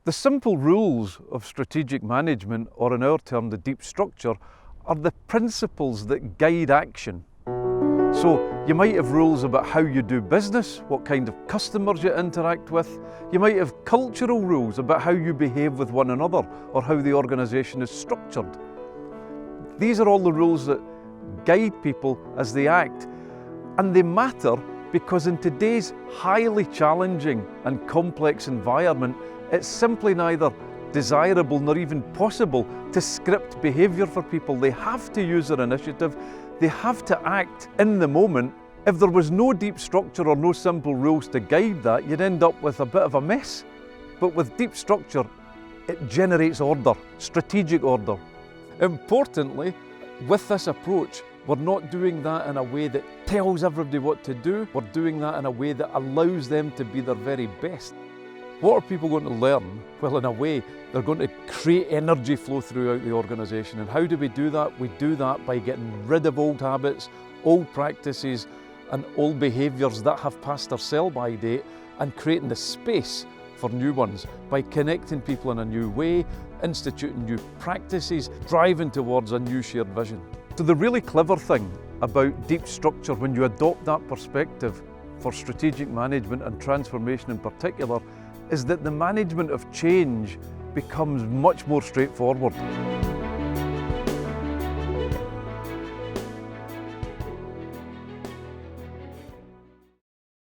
The simple rules of strategic management, or in our term, the deep structure, are the principles that guide action. So you might have rules about how you do business, what kind of customers you interact with. You might have cultural rules about how you behave with one another or how the organisation is structured. These are all the rules that guide people as they act, and they matter because in today's highly challenging and complex environment, it's simply neither desirable nor even possible to script behaviour for people. They have to use their initiative, they have to act in the moment. If there was no deep structure or no simple rules to guide that, you'd end up with a bit of a mess. But with deep structure, it generates order, strategic order. Importantly, with this approach, we're not doing that in a way that tells everybody what to do. We're doing that in a way that allows them to be their very best. What are people going to learn? Well, in a way, they're going to create energy flow throughout the organisation. And how do we do that? We do that by getting rid of old habits, old practices, and old behaviours that have passed their sell-by date, and creating the space for new ones by connecting people in a new way, instituting new practices, driving towards a new shared vision. So the really clever thing about deep structure, when you adopt that perspective for strategic management and transformation in particular, is that the management of change becomes much more straightforward.